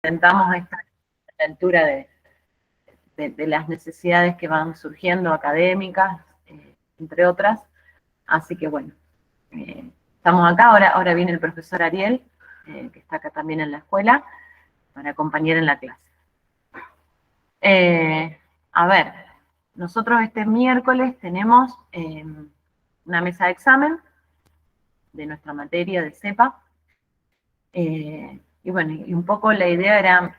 intentamos estar a la altura de las necesidades que van surgiendo académicas, entre otras. Así que bueno, estamos acá, ahora viene el profesor Ariel, que está acá también en la escuela, para acompañar en la clase. A ver, nosotros este miércoles tenemos una mesa de examen de nuestra materia de CEPA, y bueno, y un poco la idea era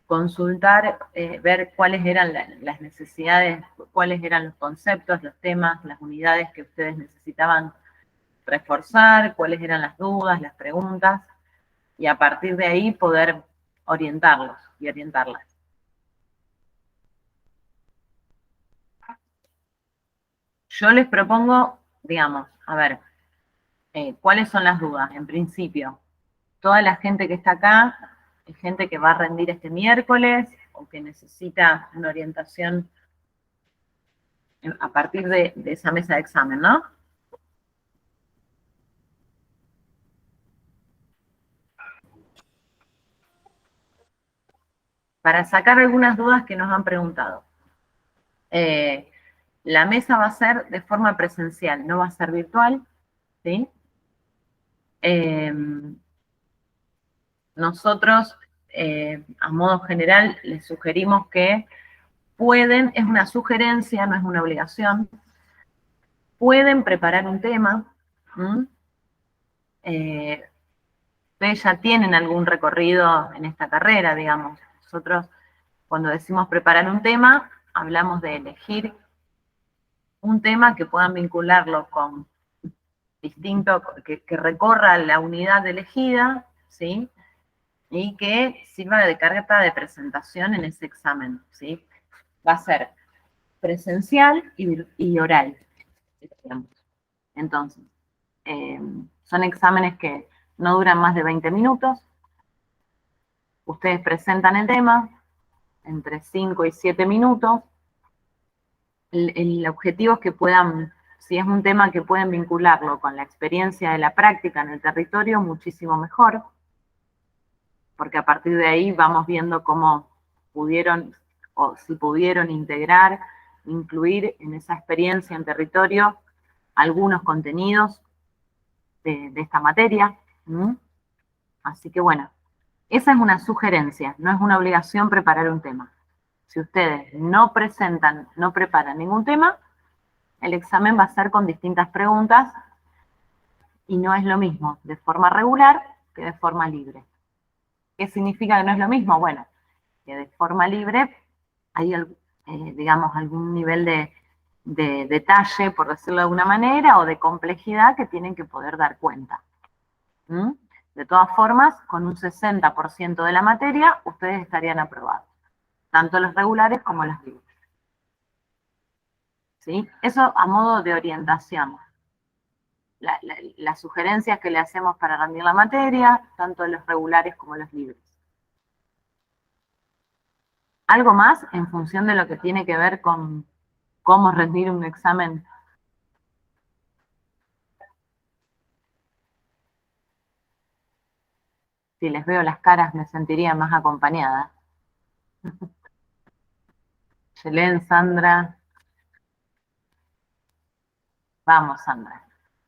consultar, ver cuáles eran las necesidades, cuáles eran los conceptos, los temas, las unidades que ustedes necesitaban reforzar, cuáles eran las dudas, las preguntas, y a partir de ahí poder orientarlos y orientarlas. Yo les propongo, digamos, a ver, ¿cuáles son las dudas? En principio, toda la gente que está acá es gente que va a rendir este miércoles o que necesita una orientación a partir de esa mesa de examen, ¿no? Para sacar algunas dudas que nos han preguntado. La mesa va a ser de forma presencial, no va a ser virtual, ¿sí? Nosotros, a modo general, les sugerimos que pueden, es una sugerencia, no es una obligación, pueden preparar un tema. Ustedes ya tienen algún recorrido en esta carrera, digamos. Nosotros, cuando decimos preparar un tema, hablamos de elegir un tema que puedan vincularlo con distinto, que recorra la unidad elegida, ¿sí? Y que sirva de carta de presentación en ese examen, ¿sí? Va a ser presencial y oral, digamos. Entonces, son exámenes que no duran más de 20 minutos. Ustedes presentan el tema entre 5 y 7 minutos. El objetivo es que puedan, si es un tema que pueden vincularlo con la experiencia de la práctica en el territorio, muchísimo mejor, porque a partir de ahí vamos viendo cómo pudieron, o si pudieron integrar, incluir en esa experiencia en territorio algunos contenidos de esta materia. Así que bueno, esa es una sugerencia, no es una obligación preparar un tema. Si ustedes no presentan, no preparan ningún tema, el examen va a ser con distintas preguntas y no es lo mismo de forma regular que de forma libre. ¿Qué significa que no es lo mismo? Bueno, que de forma libre hay, digamos, algún nivel de detalle, por decirlo de alguna manera, o de complejidad que tienen que poder dar cuenta. De todas formas, con un 60% de la materia, ustedes estarían aprobados, tanto los regulares como los libres. ¿Sí? Eso a modo de orientación. Las sugerencias que le hacemos para rendir la materia, tanto los regulares como los libres. Algo más en función de lo que tiene que ver con cómo rendir un examen. Si les veo las caras me sentiría más acompañada. Yelén, Sandra. Vamos, Sandra.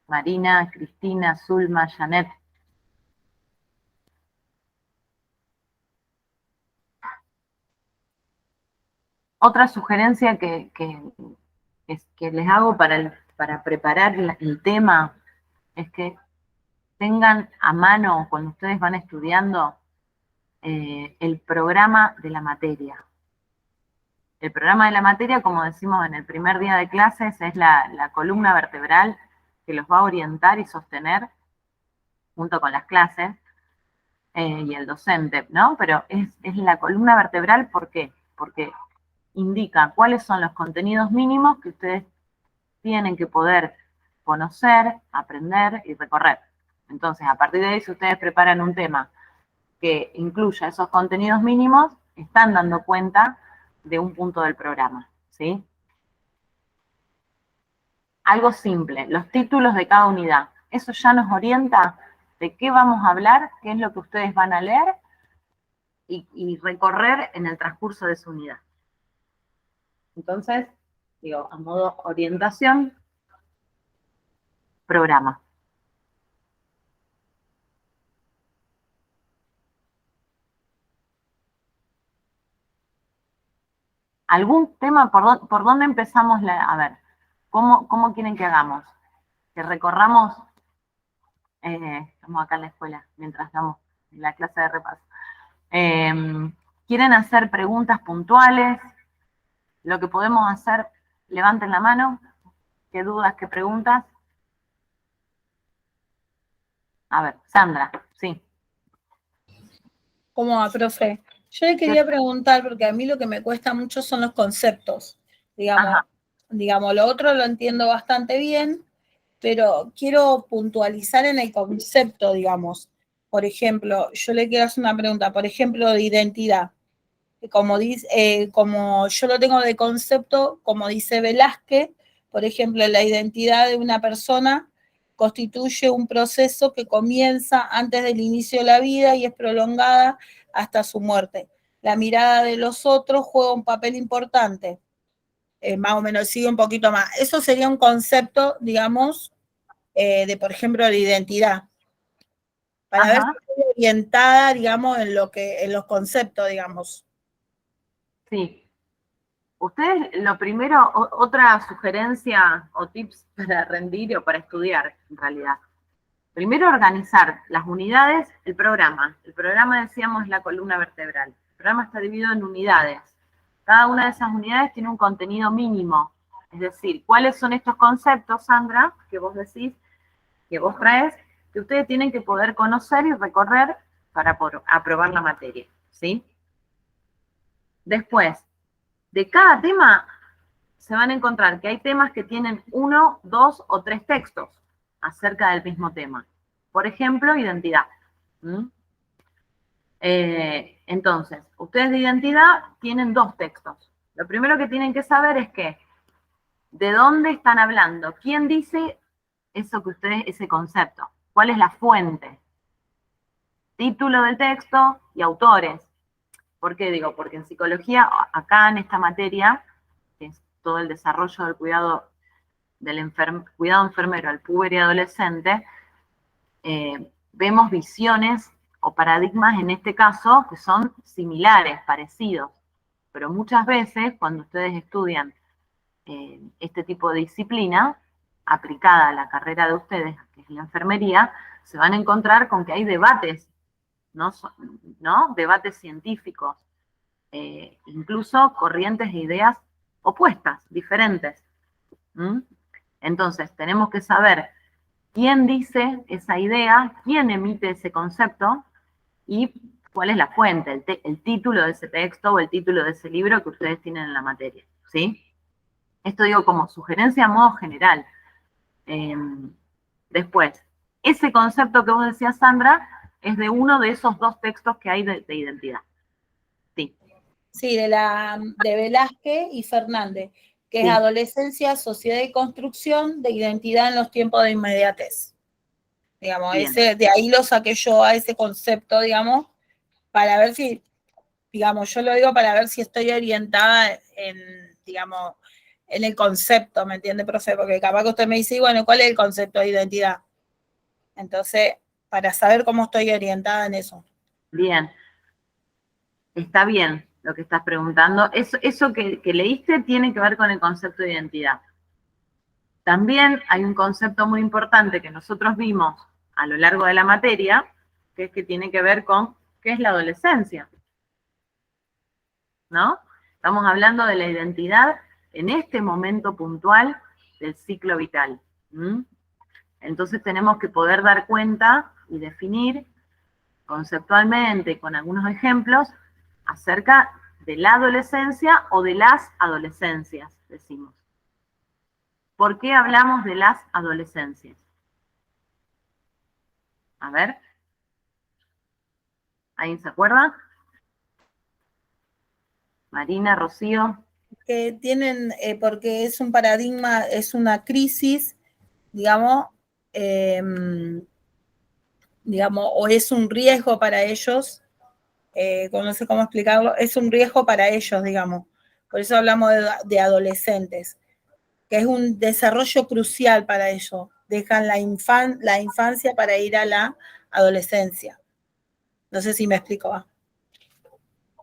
Marina, Cristina, Zulma, Janet. Otra sugerencia que les hago para preparar el tema es que tengan a mano, cuando ustedes van estudiando, el programa de la materia. El programa de la materia, como decimos en el primer día de clases, es la columna vertebral que los va a orientar y sostener junto con las clases y el docente, ¿no? Pero es la columna vertebral, ¿por qué? Porque indica cuáles son los contenidos mínimos que ustedes tienen que poder conocer, aprender y recorrer. Entonces, a partir de ahí, si ustedes preparan un tema que incluya esos contenidos mínimos, están dando cuenta de un punto del programa, ¿sí? Algo simple, los títulos de cada unidad. Eso ya nos orienta de qué vamos a hablar, qué es lo que ustedes van a leer y recorrer en el transcurso de su unidad. Entonces, digo, a modo orientación, programa. ¿Algún tema por dónde empezamos? A ver, ¿cómo quieren que hagamos? Que recorramos, estamos acá en la escuela, mientras estamos en la clase de repaso. ¿Quieren hacer preguntas puntuales? Lo que podemos hacer, levanten la mano. ¿Qué dudas, qué preguntas? A ver, Sandra, sí. ¿Cómo va, profe? Yo le quería preguntar, porque a mí lo que me cuesta mucho son los conceptos. Digamos, lo otro lo entiendo bastante bien, pero quiero puntualizar en el concepto, digamos. Por ejemplo, yo le quiero hacer una pregunta, por ejemplo, de identidad. Como yo lo tengo de concepto, como dice Velázquez, por ejemplo, la identidad de una persona constituye un proceso que comienza antes del inicio de la vida y es prolongada hasta su muerte. La mirada de los otros juega un papel importante. Más o menos, sigue un poquito más. Eso sería un concepto, digamos, por ejemplo, de identidad. Para ver si estoy orientada, digamos, en los conceptos, digamos. Sí. Ustedes, lo primero, otra sugerencia o tips para rendir o para estudiar, en realidad. Primero, organizar las unidades, el programa. El programa, decíamos, es la columna vertebral. El programa está dividido en unidades. Cada una de esas unidades tiene un contenido mínimo. Es decir, ¿cuáles son estos conceptos, Sandra, que vos decís, que vos traes, que ustedes tienen que poder conocer y recorrer para aprobar la materia? ¿Sí? Después, de cada tema se van a encontrar que hay temas que tienen 1, 2 o 3 textos acerca del mismo tema. Por ejemplo, identidad. Entonces, ustedes de identidad tienen 2 textos. Lo primero que tienen que saber es que, ¿de dónde están hablando? ¿Quién dice eso que ustedes, ese concepto? ¿Cuál es la fuente? Título del texto y autores. ¿Por qué digo? Porque en psicología, acá en esta materia, que es todo el desarrollo del cuidado cuidado enfermero al puber y adolescente, vemos visiones o paradigmas en este caso que son similares, parecidos, pero muchas veces cuando ustedes estudian este tipo de disciplina aplicada a la carrera de ustedes, que es la enfermería, se van a encontrar con que hay debates, ¿no? Debates científicos, incluso corrientes de ideas opuestas, diferentes. Entonces, tenemos que saber quién dice esa idea, quién emite ese concepto y cuál es la fuente, el título de ese texto o el título de ese libro que ustedes tienen en la materia, ¿sí? Esto digo como sugerencia a modo general. Después, ese concepto que vos decías, Sandra, es de uno de esos 2 textos que hay de identidad. Sí. Sí, de Velázquez y Fernández, que es Adolescencia, Sociedad y Construcción de Identidad en los Tiempos de Inmediatez. Digamos, de ahí lo saqué yo a ese concepto, digamos, para ver si, digamos, yo lo digo para ver si estoy orientada digamos, en el concepto, ¿me entiende, profe? Porque capaz que usted me dice, bueno, ¿cuál es el concepto de identidad? Entonces, para saber cómo estoy orientada en eso. Bien. Está bien lo que estás preguntando. Eso que leíste tiene que ver con el concepto de identidad. También hay un concepto muy importante que nosotros vimos a lo largo de la materia, que es que tiene que ver con qué es la adolescencia, ¿no? Estamos hablando de la identidad en este momento puntual del ciclo vital. Entonces tenemos que poder dar cuenta y definir conceptualmente, con algunos ejemplos, acerca de la adolescencia o de las adolescencias, decimos. ¿Por qué hablamos de las adolescencias? A ver. ¿Alguien se acuerda? Marina, Rocío. Que tienen, porque es un paradigma, es una crisis, digamos, digamos, o es un riesgo para ellos no sé cómo explicarlo, es un riesgo para ellos, digamos. Por eso hablamos de adolescentes, que es un desarrollo crucial para ellos. Dejan la infancia para ir a la adolescencia. No sé si me explico.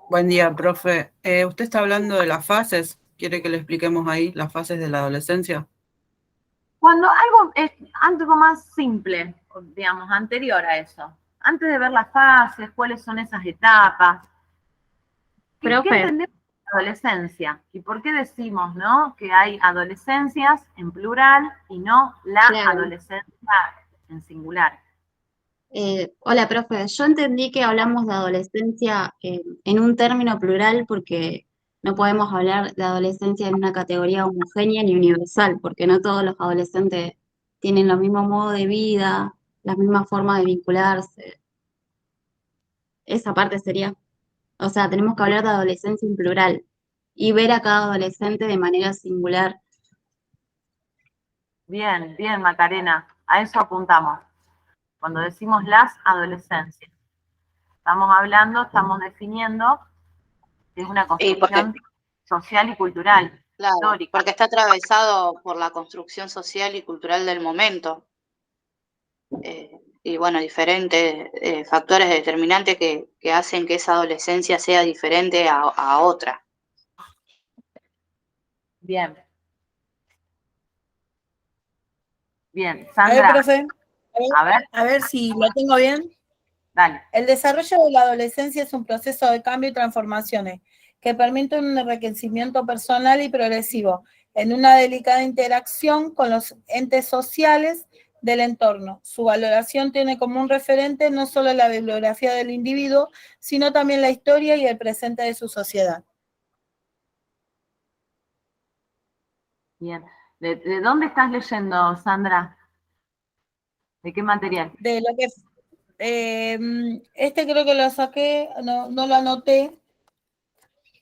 Buen día, profe. Usted está hablando de las fases. ¿Quiere que le expliquemos ahí las fases de la adolescencia? Cuando algo es algo más simple, digamos, anterior a eso, antes de ver las fases, cuáles son esas etapas, ¿qué entendemos de adolescencia? ¿Y por qué decimos, no, que hay adolescencias en plural y no la adolescencia en singular? Hola, profe. Yo entendí que hablamos de adolescencia en un término plural porque no podemos hablar de adolescencia en una categoría homogénea ni universal, porque no todos los adolescentes tienen el mismo modo de vida, la misma forma de vincularse. Esa parte sería. O sea, tenemos que hablar de adolescencia en plural y ver a cada adolescente de manera singular. Bien, bien, Macarena, a eso apuntamos. Cuando decimos las adolescencias, estamos hablando, estamos definiendo que es una construcción social y cultural, claro, histórica. porque está atravesado por la construcción social y cultural del momento. Y bueno, diferentes factores determinantes que hacen que esa adolescencia sea diferente a otra. Bien. Bien, A ver, Sandra. profe, a ver si lo tengo bien. Dale. El desarrollo de la adolescencia es un proceso de cambio y transformaciones que permite un enriquecimiento personal y progresivo en una delicada interacción con los entes sociales del entorno. Su valoración tiene como un referente no solo la bibliografía del individuo, sino también la historia y el presente de su sociedad. Bien. ¿De dónde estás leyendo, Sandra? ¿De qué material? De lo que este creo que lo saqué, no lo anoté,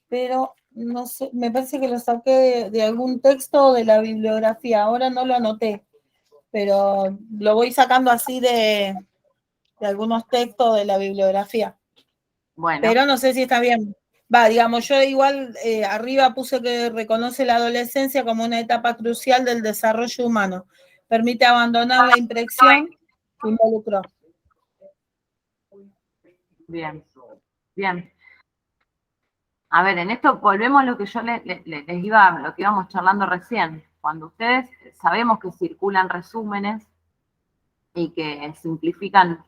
pero no sé, me parece que lo saqué de algún texto de la bibliografía, ahora no lo anoté, pero lo voy sacando así de algunos textos de la bibliografía. Bueno. Pero no sé si está bien. Va, digamos, yo igual arriba puse que reconoce la adolescencia como una etapa crucial del desarrollo humano. Permite abandonar la impresión que involucró. Bien, bien. A ver, en esto volvemos a lo que yo les iba, lo que íbamos charlando recién. Cuando ustedes sabemos que circulan resúmenes y que simplifican,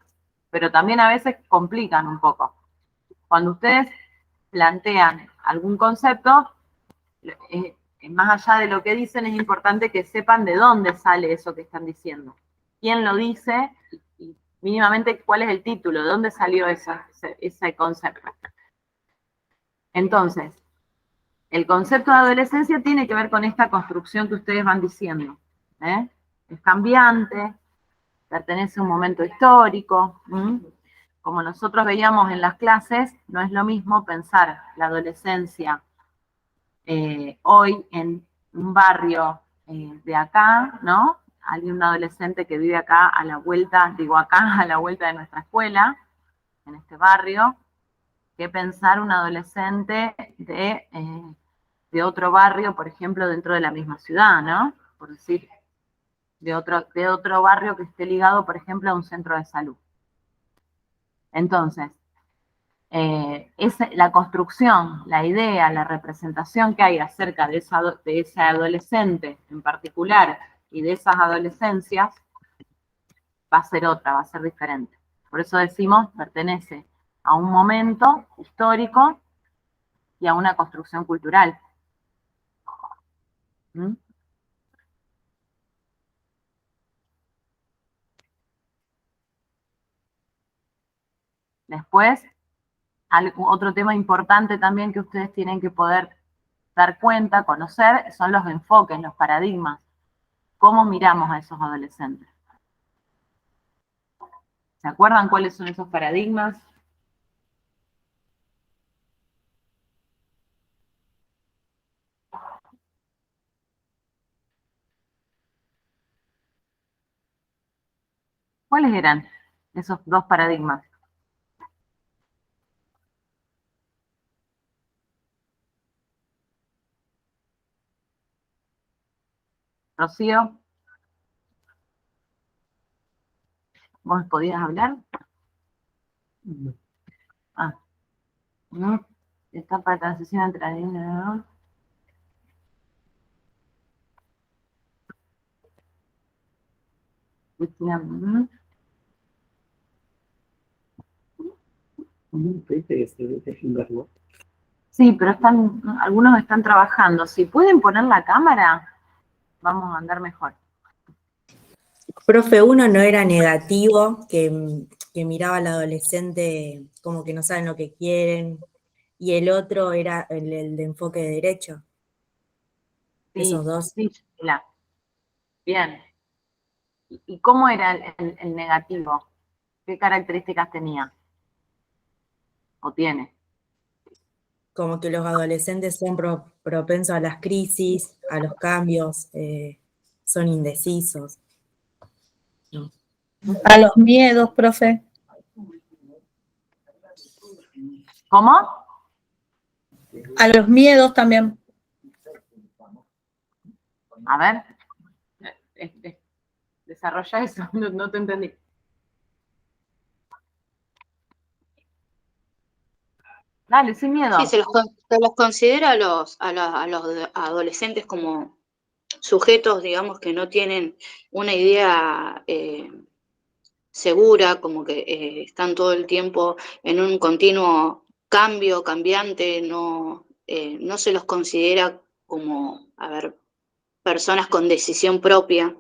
pero también a veces complican un poco. Cuando ustedes plantean algún concepto, más allá de lo que dicen, es importante que sepan de dónde sale eso que están diciendo. Quién lo dice y mínimamente cuál es el título, de dónde salió ese concepto. Entonces, el concepto de adolescencia tiene que ver con esta construcción que ustedes van diciendo. Es cambiante, pertenece a un momento histórico. Como nosotros veíamos en las clases, no es lo mismo pensar la adolescencia hoy en un barrio de acá, ¿no? Hay un adolescente que vive acá a la vuelta, digo acá, a la vuelta de nuestra escuela, en este barrio, que pensar un adolescente de otro barrio, por ejemplo, dentro de la misma ciudad, ¿no? Por decir, de otro barrio que esté ligado, por ejemplo, a un centro de salud. Entonces, la construcción, la idea, la representación que hay acerca de ese adolescente en particular y de esas adolescencias va a ser otra, va a ser diferente. Por eso decimos, pertenece a un momento histórico y a una construcción cultural. ¿Mm? Después, otro tema importante también que ustedes tienen que poder dar cuenta, conocer, son los enfoques, los paradigmas. ¿Cómo miramos a esos adolescentes? ¿Se acuerdan cuáles son esos paradigmas? ¿Cuáles eran esos dos paradigmas? Rocío, ¿vos podías hablar? Ah, no. Etapa de transición entre la línea. Cristina. Sí, pero algunos están trabajando. Si pueden poner la cámara, vamos a andar mejor. Profe, uno no era negativo, que miraba al adolescente como que no saben lo que quieren, y el otro era el de enfoque de derecho. Sí, Esos dos. sí, Sheila. Bien. ¿Y cómo era el negativo? ¿Qué características tenía? ¿O tiene? Como que los adolescentes son propensos a las crisis, a los cambios, son indecisos. ¿No? A los miedos, profe. ¿Cómo? A los miedos también. A ver. Desarrolla eso, no te entendí. Dale, sin miedo. Sí, se los considera a los adolescentes como sujetos, digamos, que no tienen una idea segura, como que están todo el tiempo en un continuo cambio, cambiante, no se los considera como, a ver, personas con decisión propia.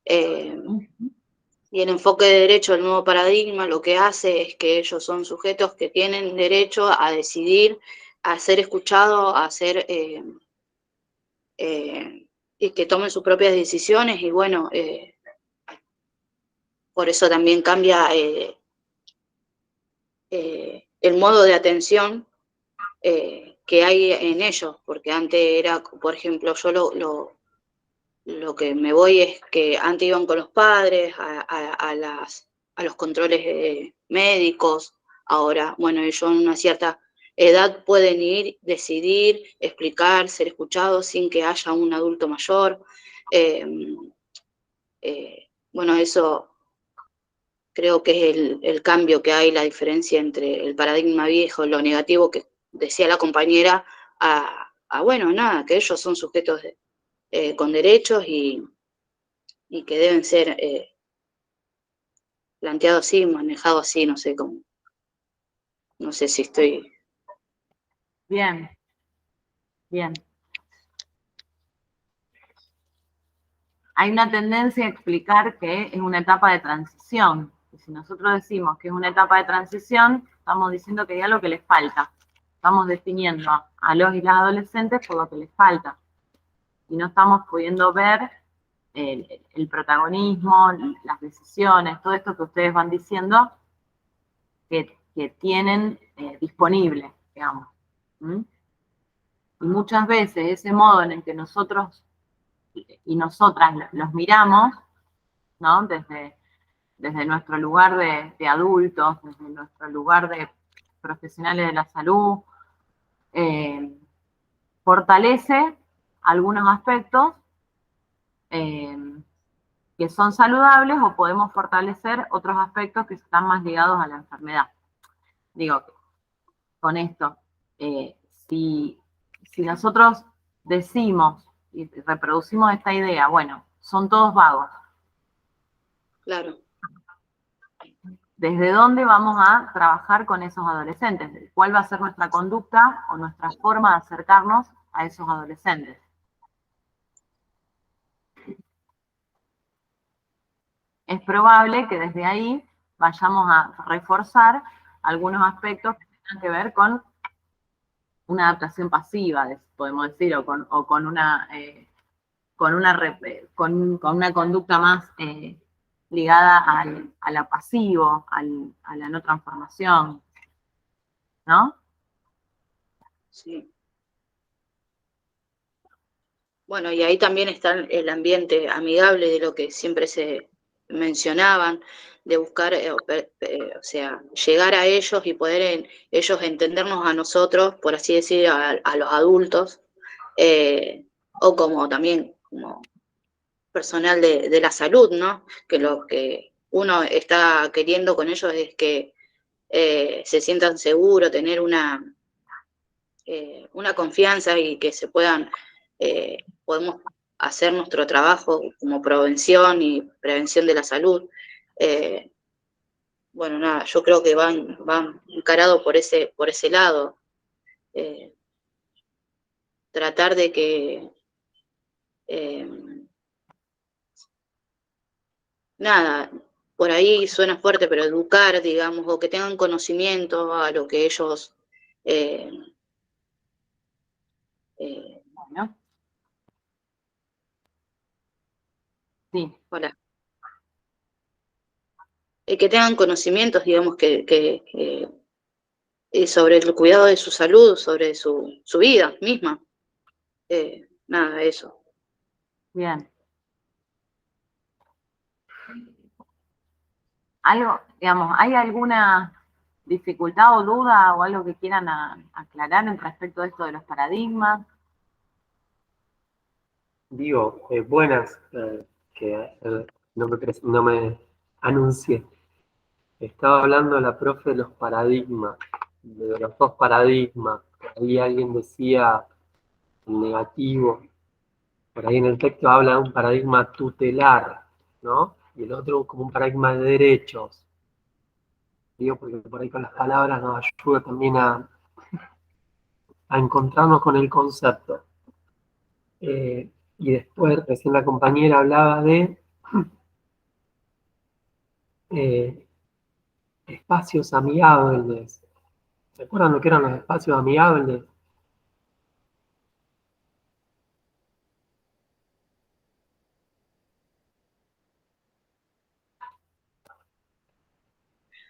Y el enfoque de derecho, el nuevo paradigma, lo que hace es que ellos son sujetos que tienen derecho a decidir, a ser escuchados, a ser y que tomen sus propias decisiones. Y bueno, por eso también cambia el modo de atención que hay en ellos, porque antes era, por ejemplo, yo lo que me voy es que antes iban con los padres a los controles médicos. Ahora, bueno, ellos en una cierta edad pueden ir, decidir, explicar, ser escuchados sin que haya un adulto mayor. Bueno, eso creo que es el cambio que hay, la diferencia entre el paradigma viejo, lo negativo que decía la compañera, bueno, nada, que ellos son sujetos con derechos y que deben ser planteados así, manejados así, no sé cómo, no sé si estoy... Bien, bien. Hay una tendencia a explicar que es una etapa de transición. Y si nosotros decimos que es una etapa de transición, estamos diciendo que hay algo que les falta. Estamos definiendo a los y las adolescentes por lo que les falta. Y no estamos pudiendo ver el protagonismo, las decisiones, todo esto que ustedes van diciendo que tienen disponible, digamos. ¿Mm? Y muchas veces ese modo en el que nosotros y nosotras los miramos, ¿no? Desde nuestro lugar de adultos, desde nuestro lugar de profesionales de la salud, fortalece algunos aspectos que son saludables o podemos fortalecer otros aspectos que están más ligados a la enfermedad. Digo, con esto, si nosotros decimos y reproducimos esta idea, bueno, son todos vagos. Claro. ¿Desde dónde vamos a trabajar con esos adolescentes? ¿Cuál va a ser nuestra conducta o nuestra forma de acercarnos a esos adolescentes? Es probable que desde ahí vayamos a reforzar algunos aspectos que tengan que ver con una adaptación pasiva, podemos decir, o con una conducta más ligada a lo pasivo, a la no transformación, ¿no? Sí. Bueno, y ahí también está el ambiente amigable de lo que siempre se mencionaban, de buscar, o sea, llegar a ellos y poder ellos entendernos a nosotros, por así decir, a los adultos, o como también, como personal de la salud, ¿no? Que lo que uno está queriendo con ellos es que se sientan seguros, tener una confianza y que se podemos hacer nuestro trabajo como prevención y prevención de la salud. Bueno, nada, yo creo que van encarados por ese lado. Tratar de que nada, por ahí suena fuerte, pero educar, digamos, o que tengan conocimiento a lo que ellos Bueno, sí. hola. Que tengan conocimientos, digamos, sobre el cuidado de su salud, sobre su vida misma. Nada, eso. Bien. Algo, digamos, ¿hay alguna dificultad o duda o algo que quieran aclarar en respecto a esto de los paradigmas? Digo, buenas, que no me anuncié. Estaba hablando la profe de los paradigmas, de los dos paradigmas. Ahí alguien decía el negativo. Por ahí en el texto habla de un paradigma tutelar, ¿no? Y el otro como un paradigma de derechos. Digo, porque por ahí con las palabras nos ayuda también a encontrarnos con el concepto. Y después, recién la compañera hablaba de espacios amigables. ¿Se acuerdan lo que eran los espacios amigables?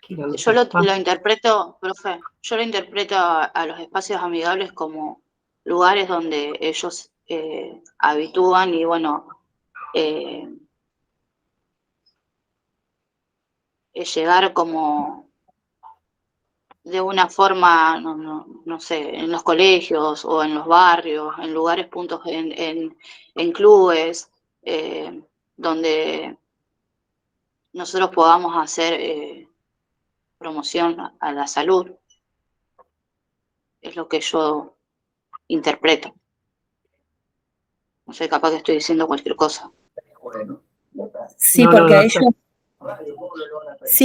Yo lo interpreto, profe, yo lo interpreto a los espacios amigables como lugares donde ellos habitúan y, bueno, llegar como de una forma, no sé, en los colegios o en los barrios, en lugares, puntos, en clubes, donde nosotros podamos hacer promoción a la salud. Es lo que yo interpreto. No sé, capaz que estoy diciendo cualquier cosa. Sí,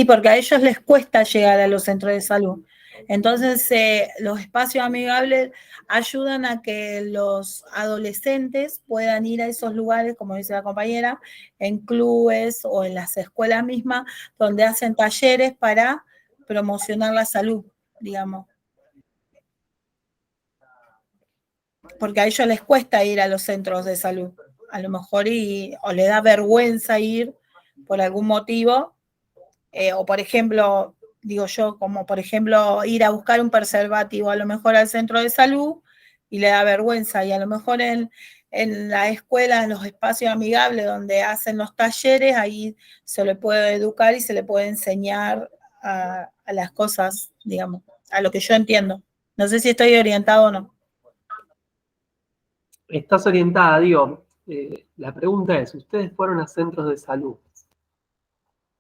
porque a ellos les cuesta llegar a los centros de salud. Entonces, los espacios amigables ayudan a que los adolescentes puedan ir a esos lugares, como dice la compañera, en clubes o en las escuelas mismas, donde hacen talleres para promocionar la salud, digamos. Porque a ellos les cuesta ir a los centros de salud, a lo mejor, o le da vergüenza ir por algún motivo, o por ejemplo, digo yo, como por ejemplo ir a buscar un preservativo a lo mejor al centro de salud y le da vergüenza, y a lo mejor en la escuela, en los espacios amigables donde hacen los talleres, ahí se le puede educar y se le puede enseñar a las cosas, digamos, a lo que yo entiendo. No sé si estoy orientado o no. Estás orientada, digo, la pregunta es, ustedes fueron a centros de salud,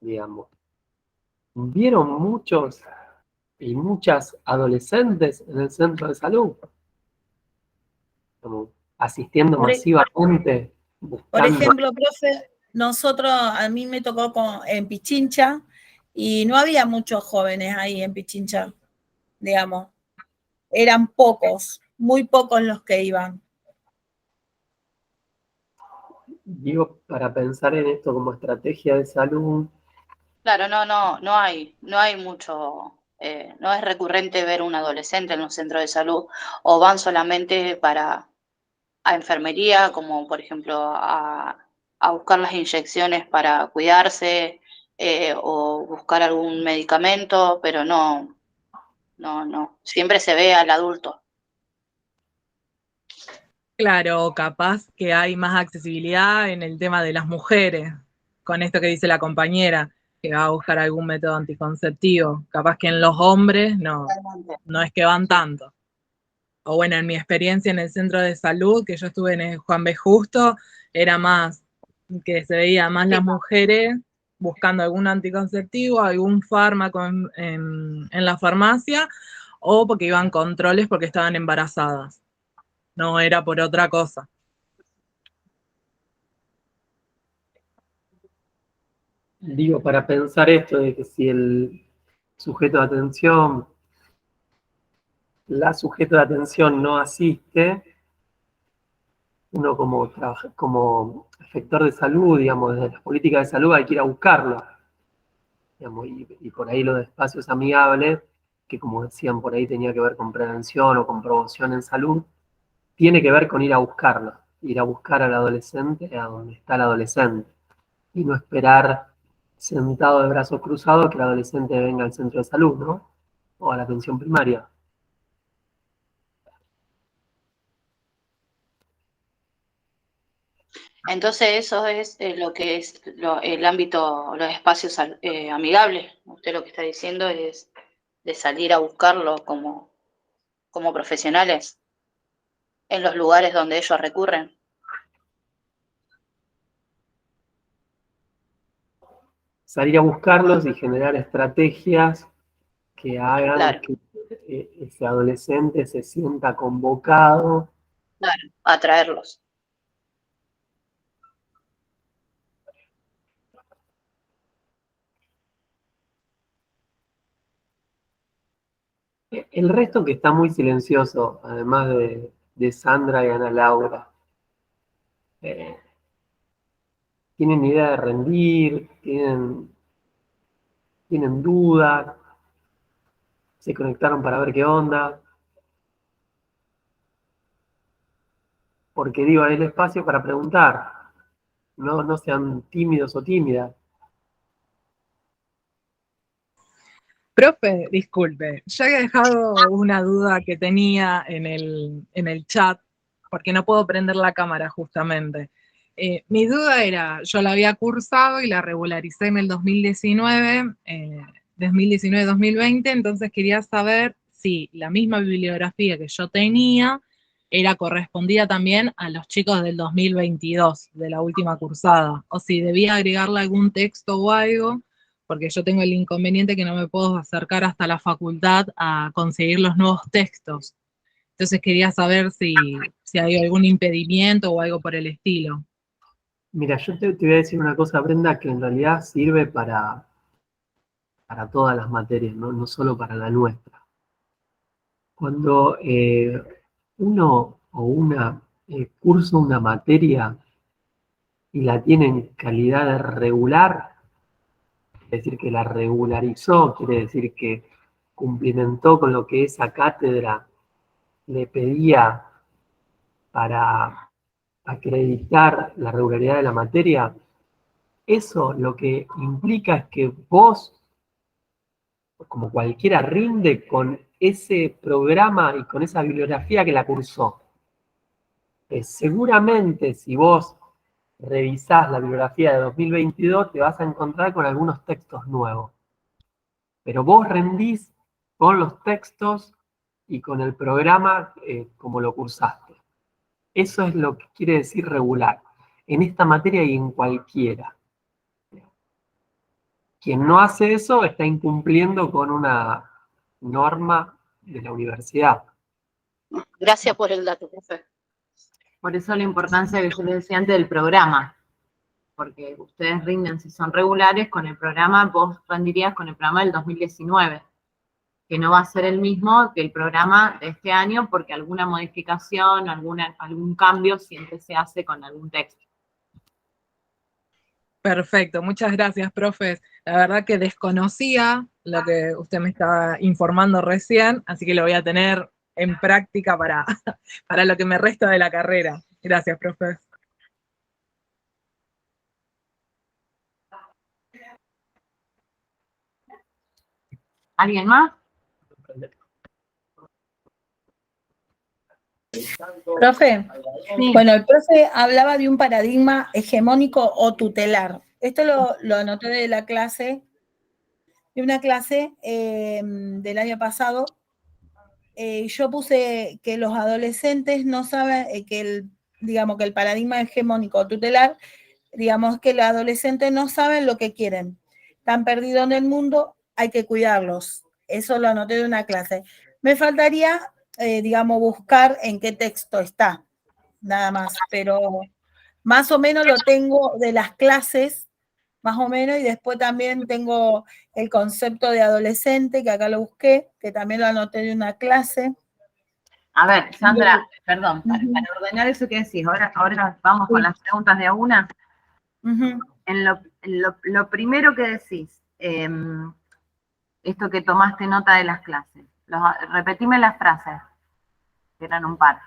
digamos, ¿vieron muchos y muchas adolescentes en el centro de salud? Como asistiendo masivamente. Por ejemplo, profe, a mí me tocó en Pichincha y no había muchos jóvenes ahí en Pichincha, digamos. Eran pocos, muy pocos los que iban. Digo, para pensar en esto como estrategia de salud. Claro, no hay mucho, no es recurrente ver un adolescente en un centro de salud, o van solamente a enfermería, como por ejemplo a buscar las inyecciones para cuidarse, o buscar algún medicamento, pero no, siempre se ve al adulto. Claro, capaz que hay más accesibilidad en el tema de las mujeres, con esto que dice la compañera, que va a buscar algún método anticonceptivo. Capaz que en los hombres no es que van tanto. O bueno, en mi experiencia en el centro de salud, que yo estuve en el Juan B. Justo, era más que se veía más las mujeres buscando algún anticonceptivo, algún fármaco en la farmacia, o porque iban controles porque estaban embarazadas. No era por otra cosa. Digo, para pensar esto de que si el sujeto de atención, la sujeto de atención no asiste, uno como efector de salud, digamos, desde las políticas de salud hay que ir a buscarlo. Digamos, y por ahí los espacios amigables, que como decían por ahí tenía que ver con prevención o con promoción en salud, tiene que ver con ir a buscarlo, ir a buscar al adolescente a donde está el adolescente, y no esperar sentado de brazos cruzados que el adolescente venga al centro de salud, ¿no? O a la atención primaria. Entonces eso es lo que es el ámbito, los espacios amigables. Usted lo que está diciendo es de salir a buscarlo como profesionales en los lugares donde ellos recurren. Salir a buscarlos y generar estrategias que hagan Claro, que ese adolescente se sienta convocado. claro, atraerlos. El resto que está muy silencioso, además de Sandra y Ana Laura, tienen idea de rendir, tienen dudas, se conectaron para ver qué onda. Porque digo, hay el espacio para preguntar, no sean tímidos o tímidas. Profe, disculpe, yo había dejado una duda que tenía en el chat, porque no puedo prender la cámara justamente. Mi duda era, yo la había cursado y la regularicé en el 2019-2020, entonces quería saber si la misma bibliografía que yo tenía correspondía también a los chicos del 2022, de la última cursada, o si debía agregarle algún texto o algo, porque yo tengo el inconveniente que no me puedo acercar hasta la facultad a conseguir los nuevos textos. Entonces quería saber si hay algún impedimento o algo por el estilo. Mira, yo te voy a decir una cosa, Brenda, que en realidad sirve para todas las materias, no solo para la nuestra. Cuando uno o una cursa una materia y la tiene en calidad de regular, quiere decir que la regularizó, quiere decir que cumplimentó con lo que esa cátedra le pedía para acreditar la regularidad de la materia, eso lo que implica es que vos, como cualquiera, rinde con ese programa y con esa bibliografía que la cursó. Seguramente si vos revisás la bibliografía de 2022 te vas a encontrar con algunos textos nuevos. Pero vos rendís con los textos y con el programa como lo cursaste. Eso es lo que quiere decir regular, en esta materia y en cualquiera. Quien no hace eso está incumpliendo con una norma de la universidad. Gracias por el dato, profe. Por eso la importancia que yo les decía antes del programa, porque ustedes rinden si son regulares con el programa, vos rendirías con el programa del 2019, que no va a ser el mismo que el programa de este año, porque alguna modificación, algún cambio siempre se hace con algún texto. Perfecto, muchas gracias, profes. La verdad que desconocía lo que usted me estaba informando recién, así que lo voy a tener en práctica para lo que me resta de la carrera. Gracias, profes. ¿Alguien más? Profe, Sí. bueno, el profe hablaba de un paradigma hegemónico o tutelar. Esto lo anoté de la clase, de una clase del año pasado. Yo puse que los adolescentes no saben que el paradigma hegemónico o tutelar digamos que los adolescentes no saben lo que quieren. Están perdidos en el mundo, hay que cuidarlos. Eso lo anoté de una clase. Me faltaría, digamos, buscar en qué texto está, nada más, pero más o menos lo tengo de las clases, más o menos, y después también tengo el concepto de adolescente, que acá lo busqué, que también lo anoté de una clase. A ver, Sandra, perdón, para ordenar eso que decís, ahora vamos con las preguntas de a una. En lo primero que decís, esto que tomaste nota de las clases, repetime las frases, que eran un par.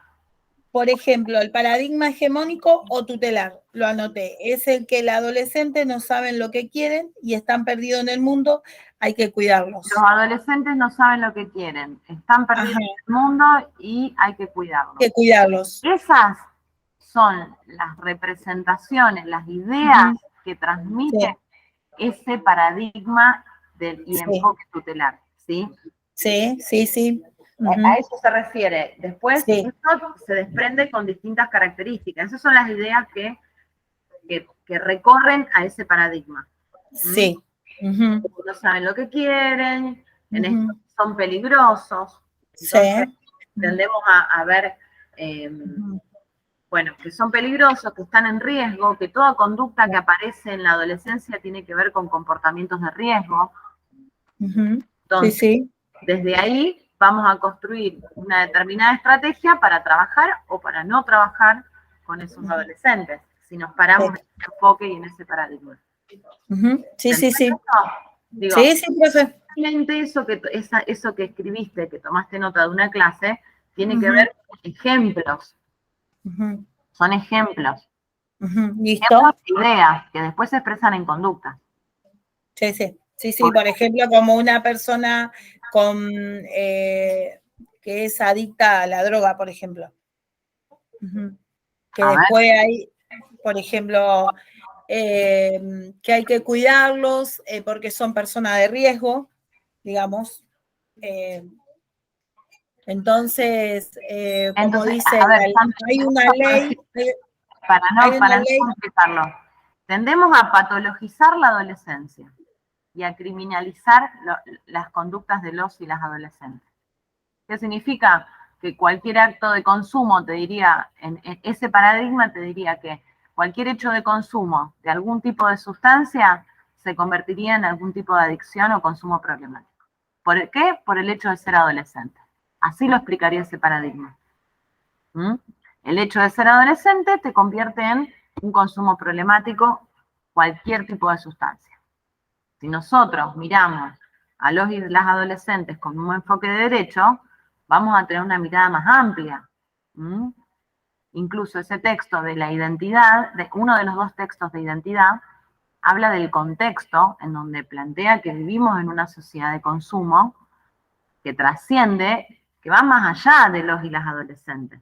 Por ejemplo, el paradigma hegemónico o tutelar, lo anoté, es el que el adolescente no saben lo que quieren y están perdidos en el mundo, hay que cuidarlos. Los adolescentes no saben lo que quieren, están perdidos en el mundo y hay que cuidarlos. Hay que cuidarlos. Esas son las representaciones, las ideas que transmite ese paradigma y enfoque tutelar, ¿sí? Sí, sí, sí. A eso se refiere. Después, esto se desprende con distintas características. Esas son las ideas que recorren a ese paradigma. Sí. No saben lo que quieren, en esto son peligrosos. Entonces, tendemos a ver, bueno, que son peligrosos, que están en riesgo, que toda conducta que aparece en la adolescencia tiene que ver con comportamientos de riesgo. Entonces, desde ahí vamos a construir una determinada estrategia para trabajar o para no trabajar con esos adolescentes, si nos paramos en ese enfoque y en ese paradigma. Sí, sí, sí. Digo, sí, sí, profe. Eso que escribiste, que tomaste nota de una clase, tiene que ver con ejemplos. Son ejemplos. ¿Listo? Ideas que después se expresan en conductas. Sí, sí. Sí, sí, por ejemplo, como una persona que es adicta a la droga, por ejemplo. Que después hay, por ejemplo, que hay que cuidarlos porque son personas de riesgo, digamos. Entonces, como dice, hay una ley. Para no complicarlo, tendemos a patologizar la adolescencia y a criminalizar las conductas de los y las adolescentes. ¿Qué significa? Que cualquier acto de consumo, te diría, en ese paradigma te diría que cualquier hecho de consumo de algún tipo de sustancia se convertiría en algún tipo de adicción o consumo problemático. ¿Por qué? Por el hecho de ser adolescente. Así lo explicaría ese paradigma. El hecho de ser adolescente te convierte en un consumo problemático cualquier tipo de sustancia. Si nosotros miramos a los y las adolescentes con un enfoque de derecho, vamos a tener una mirada más amplia. Incluso ese texto de la identidad, uno de los dos textos de identidad, habla del contexto en donde plantea que vivimos en una sociedad de consumo que trasciende, que va más allá de los y las adolescentes.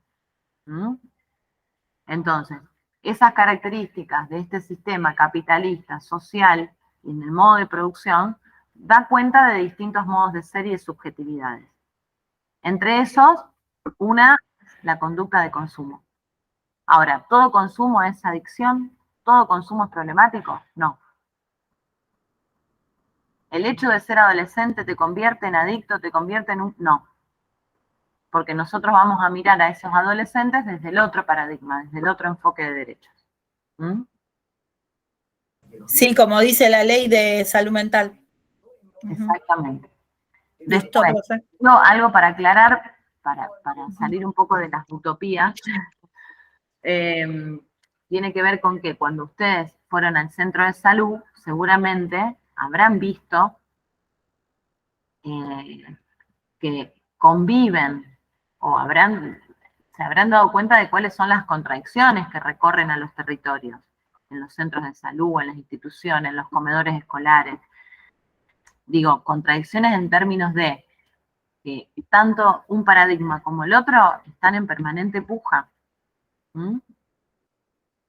Entonces, esas características de este sistema capitalista, social y en el modo de producción, da cuenta de distintos modos de ser y de subjetividades. Entre esos, la conducta de consumo. Ahora, ¿todo consumo es adicción? ¿Todo consumo es problemático? No. ¿El hecho de ser adolescente te convierte en adicto, te convierte en un...? No. Porque nosotros vamos a mirar a esos adolescentes desde el otro paradigma, desde el otro enfoque de derechos. Sí, como dice la ley de salud mental. Exactamente. Listo, Después, no, algo para aclarar, para salir un poco de las utopías, tiene que ver con que cuando ustedes fueron al centro de salud, seguramente habrán visto que conviven o se habrán dado cuenta de cuáles son las contradicciones que recorren a los territorios, en los centros de salud, en las instituciones, en los comedores escolares. Digo, contradicciones en términos de que tanto un paradigma como el otro están en permanente puja.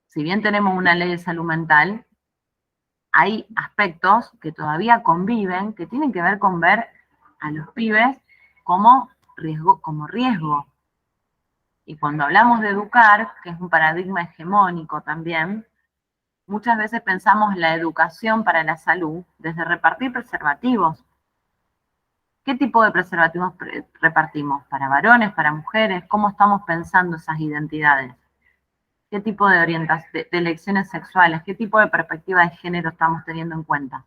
Si bien tenemos una ley de salud mental, hay aspectos que todavía conviven, que tienen que ver con ver a los pibes como riesgo. Y cuando hablamos de educar, que es un paradigma hegemónico también, muchas veces pensamos la educación para la salud desde repartir preservativos. ¿Qué tipo de preservativos repartimos? ¿Para varones, para mujeres? ¿Cómo estamos pensando esas identidades? ¿Qué tipo de orientación, de elecciones sexuales? ¿Qué tipo de perspectiva de género estamos teniendo en cuenta?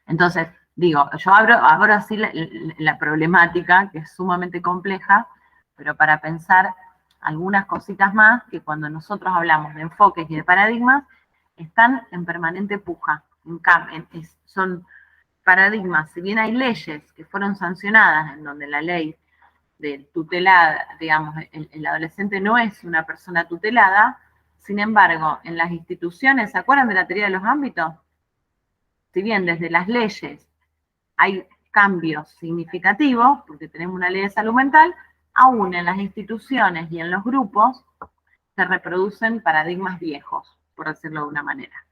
Entonces, digo, yo abro así la problemática, que es sumamente compleja, pero para pensar algunas cositas más que cuando nosotros hablamos de enfoques y de paradigmas, están en permanente puja. Son paradigmas, si bien hay leyes que fueron sancionadas en donde la ley de tutelada, digamos, el adolescente no es una persona tutelada, sin embargo, en las instituciones, ¿se acuerdan de la teoría de los ámbitos? Si bien desde las leyes hay cambios significativos, porque tenemos una ley de salud mental, aún en las instituciones y en los grupos se reproducen paradigmas viejos, por decirlo de una manera.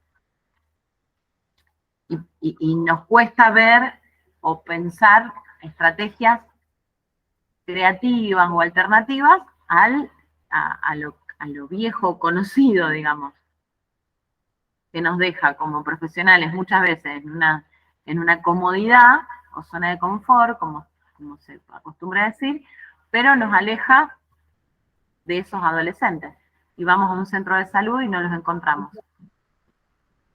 Y nos cuesta ver o pensar estrategias creativas o alternativas a lo viejo conocido, digamos, que nos deja como profesionales muchas veces en una comodidad o zona de confort, como se acostumbra a decir, pero nos aleja de esos adolescentes. Y vamos a un centro de salud y no los encontramos.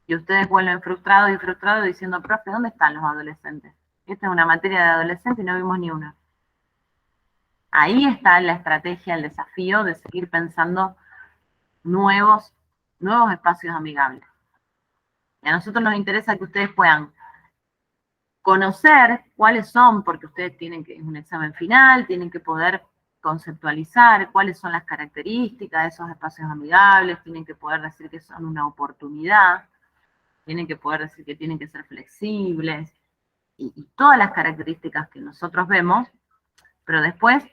Y ustedes vuelven frustrados y frustrados diciendo, profe, ¿dónde están los adolescentes? Esta es una materia de adolescentes y no vimos ni una. Ahí está la estrategia, el desafío de seguir pensando nuevos espacios amigables. Y a nosotros nos interesa que ustedes puedan conocer cuáles son, porque ustedes tienen que, es un examen final, tienen que poder conceptualizar cuáles son las características de esos espacios amigables, tienen que poder decir que son una oportunidad, tienen que poder decir que tienen que ser flexibles, y todas las características que nosotros vemos, pero después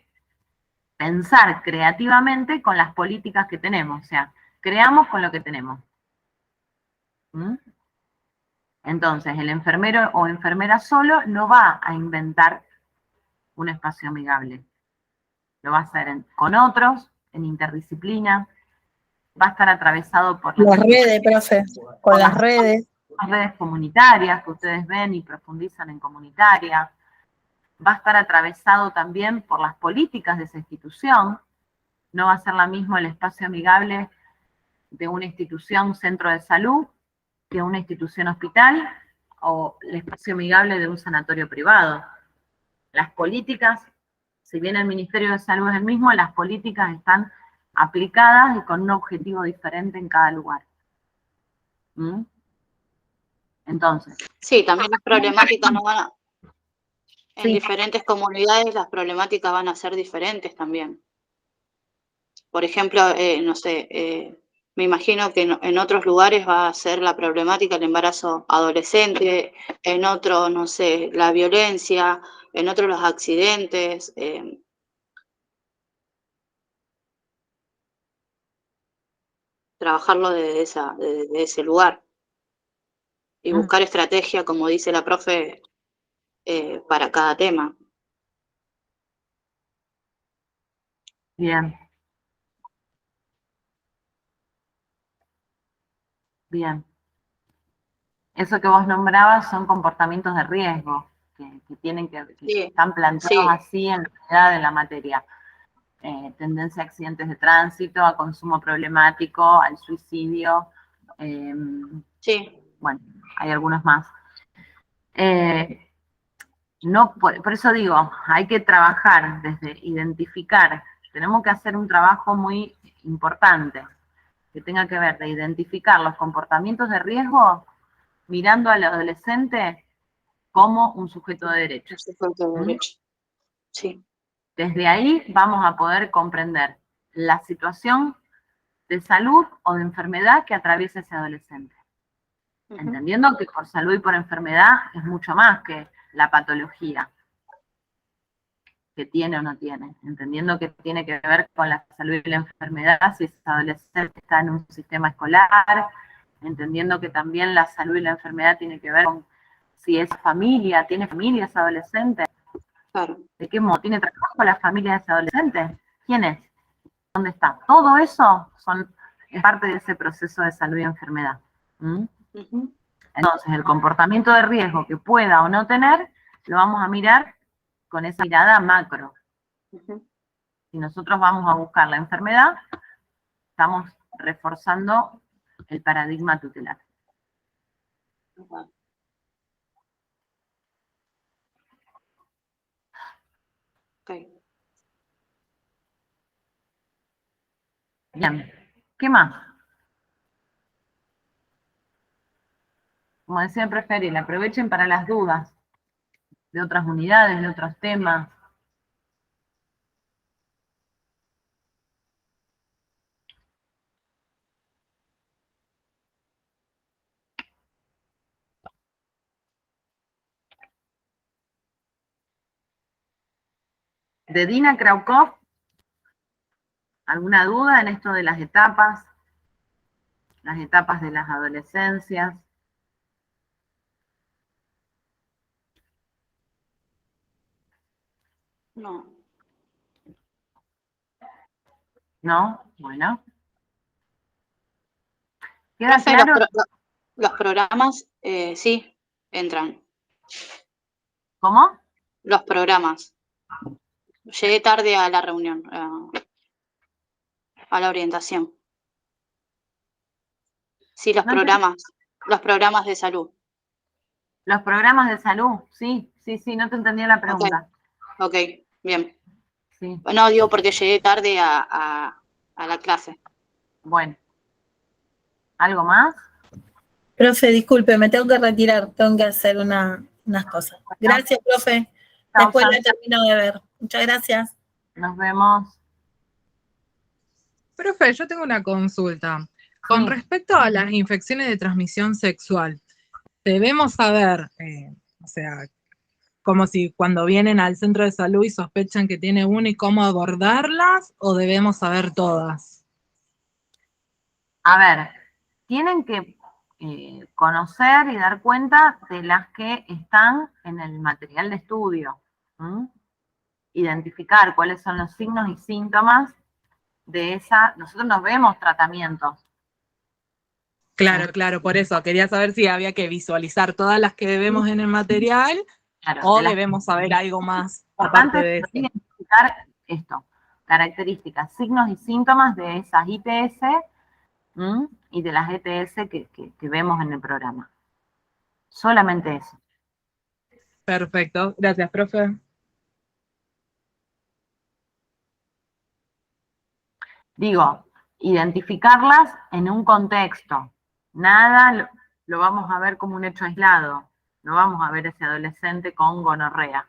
pensar creativamente con las políticas que tenemos, o sea, creamos con lo que tenemos. ¿Mm? Entonces, el enfermero o enfermera solo no va a inventar un espacio amigable. Lo va a hacer con otros, en interdisciplina, va a estar atravesado por las redes, profe, con las redes comunitarias que ustedes ven y profundizan en comunitaria. Va a estar atravesado también por las políticas de esa institución. No va a ser la misma el espacio amigable de una institución centro de salud que una institución hospital o el espacio amigable de un sanatorio privado. Las políticas, si bien el Ministerio de Salud es el mismo, las políticas están aplicadas y con un objetivo diferente en cada lugar. ¿Mm? Entonces. Sí, también las problemáticas no van a... En Sí. diferentes comunidades las problemáticas van a ser diferentes también. Por ejemplo, no sé, me imagino que en otros lugares va a ser la problemática el embarazo adolescente, en otro, no sé, la violencia, en otros los accidentes. Trabajarlo desde ese lugar y buscar estrategia, como dice la profe, para cada tema. Bien. Bien. Eso que vos nombrabas son comportamientos de riesgo que Sí, están planteados así en realidad en la materia. Tendencia a accidentes de tránsito, a consumo problemático, al suicidio. sí. Bueno, hay algunos más. No, por eso digo, hay que trabajar desde identificar. Tenemos que hacer un trabajo muy importante que tenga que ver de identificar los comportamientos de riesgo mirando al adolescente como un sujeto de derecho. Un sujeto de derecho. Sí. Desde ahí vamos a poder comprender la situación de salud o de enfermedad que atraviesa ese adolescente. Entendiendo que por salud y por enfermedad es mucho más que la patología que tiene o no tiene. Entendiendo que tiene que ver con la salud y la enfermedad si ese adolescente está en un sistema escolar, entendiendo que también la salud y la enfermedad tiene que ver con si es familia, tiene familia ese adolescente. Claro. ¿De qué modo? ¿Tiene trabajo la familia de ese adolescente? ¿Quién es? ¿Dónde está? Todo eso son es parte de ese proceso de salud y enfermedad. Ujú. Entonces, el comportamiento de riesgo que pueda o no tener, lo vamos a mirar con esa mirada macro. Ujú. Si nosotros vamos a buscar la enfermedad, estamos reforzando el paradigma tutelar. Ajá. Ok. Bien, ¿qué más? Como decía el Preferil, aprovechen para las dudas de otras unidades, de otros temas. De Dina Kraukov, ¿alguna duda en esto de las etapas de las adolescencias? No. ¿No? Bueno. ¿Queda Profe, claro? los programas sí entran. ¿Cómo? Los programas. Llegué tarde a la reunión, a la orientación. Sí, No entendí. los programas de salud. Los programas de salud, sí, no te entendía la Ok, pregunta. ok, bien. Sí, No, digo porque llegué tarde a la clase. bueno. ¿Algo más? Profe, disculpe, me tengo que retirar, tengo que hacer unas cosas. Gracias, profe. Después Chao, la termino de ver. Muchas gracias. nos vemos. Profe, yo tengo una consulta. Con Sí. respecto a las infecciones de transmisión sexual, debemos saber, o sea, como si cuando vienen al centro de salud y sospechan que tiene una y cómo abordarlas, o debemos saber todas. A ver, tienen que conocer y dar cuenta de las que están en el material de estudio. Identificar cuáles son los signos y síntomas de esa. Nosotros nos vemos tratamientos. Claro, claro, por eso quería saber si había que visualizar todas las que debemos en el material Claro, o debemos saber algo más aparte de eso. identificar esto, características, signos y síntomas de esas ITS y de las ETS que vemos en el programa. Solamente eso. Perfecto, gracias, profe. Digo, identificarlas en un contexto. Nada lo vamos a ver como un hecho aislado. No vamos a ver ese adolescente con gonorrea.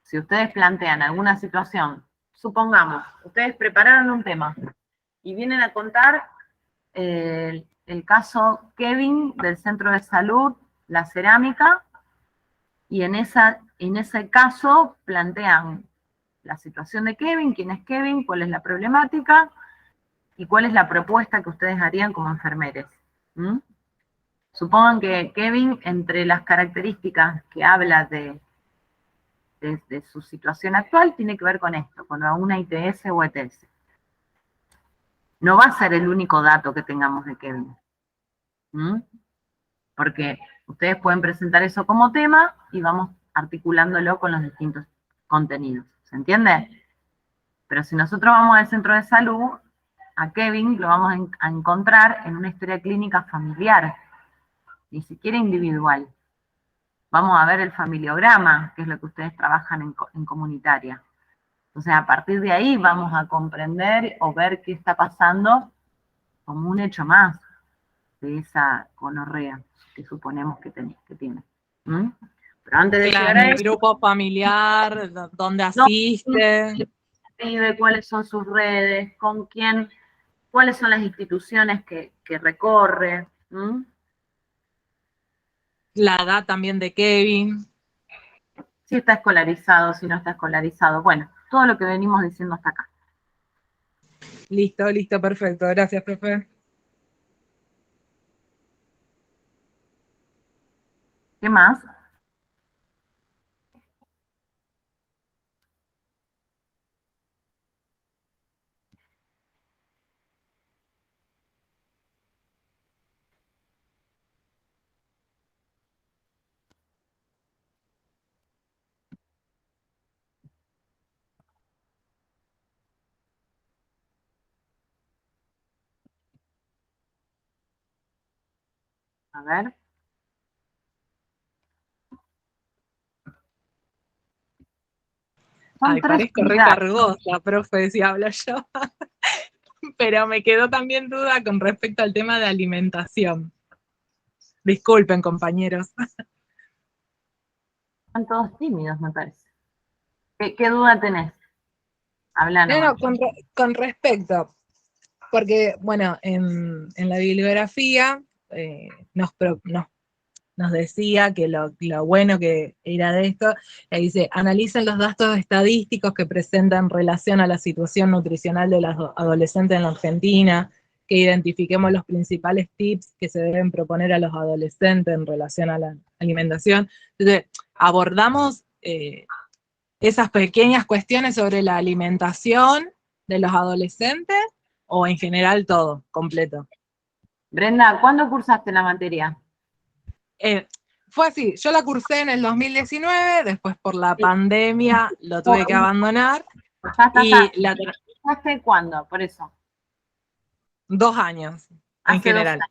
Si ustedes plantean alguna situación, supongamos, ustedes prepararon un tema y vienen a contar el caso Kevin del Centro de Salud, la cerámica, y en ese caso plantean la situación de Kevin, quién es Kevin, cuál es la problemática y cuál es la propuesta que ustedes harían como enfermeres. Supongan que Kevin, entre las características que habla de su situación actual, tiene que ver con esto, con una ITS o ETS. No va a ser el único dato que tengamos de Kevin. Porque ustedes pueden presentar eso como tema y vamos articulándolo con los distintos contenidos. ¿Se entiende? Pero si nosotros vamos al centro de salud, a Kevin lo vamos a encontrar en una historia clínica familiar, ni siquiera individual. Vamos a ver el familiograma, que es lo que ustedes trabajan en comunitaria. Entonces, a partir de ahí vamos a comprender o ver qué está pasando como un hecho más de esa gonorrea que suponemos que tiene. Pero antes de llegar Claro, a el eso, grupo familiar, dónde asiste. vive, cuáles son sus redes, con quién, cuáles son las instituciones que recorre. La edad también de Kevin. Si está escolarizado, si no está escolarizado. Bueno, todo lo que venimos diciendo hasta acá. Listo, listo, perfecto. Gracias, profe. ¿Qué más? A ver. Son Ay, 3 parezco unidades. recargosa, profe, si hablo yo. Pero me quedó también duda con respecto al tema de alimentación. Disculpen, compañeros. Están todos tímidos, me parece. ¿Qué duda tenés? Hablanos. No, con respecto, porque, bueno, en la bibliografía nos decía que lo bueno que era de esto, dice, analicen los datos estadísticos que presentan relación a la situación nutricional de los adolescentes en la Argentina, que identifiquemos los principales tips que se deben proponer a los adolescentes en relación a la alimentación. Entonces, abordamos esas pequeñas cuestiones sobre la alimentación de los adolescentes o en general todo, completo. Brenda, ¿cuándo cursaste la materia? Fue así, yo la cursé en el 2019, después por la pandemia lo tuve que abandonar. ¿Hace cuándo? Por eso. 2 años, en general. 2 años.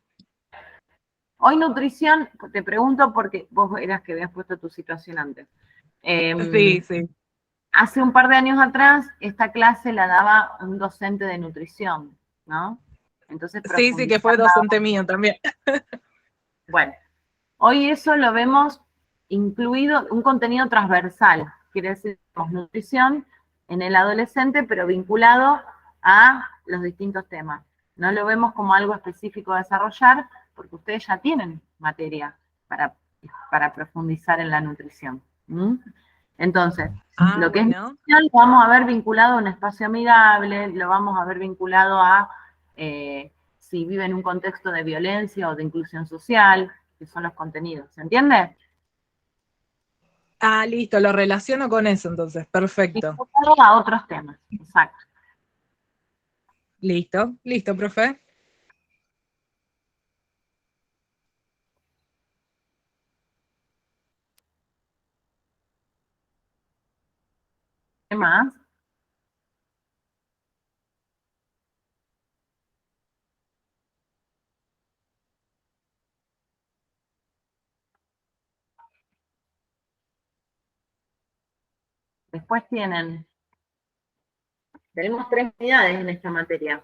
Hoy nutrición, te pregunto porque vos eras que habías puesto tu situación antes. Sí. Hace un par de años atrás, esta clase la daba un docente de nutrición, ¿no? Entonces, Sí, que fue docente mío también. Bueno, hoy eso lo vemos incluido, un contenido transversal, quiere decir, nutrición en el adolescente, pero vinculado a los distintos temas. No lo vemos como algo específico a desarrollar, porque ustedes ya tienen materia para profundizar en la nutrición. Entonces, lo que es nutrición lo vamos a ver vinculado a un espacio amigable, lo vamos a ver vinculado a si vive en un contexto de violencia o de inclusión social, que son los contenidos, ¿se entiende? Listo, lo relaciono con eso entonces, perfecto. Y a otros temas, exacto. Listo, profe. ¿Qué más? Después tenemos 3 unidades en esta materia.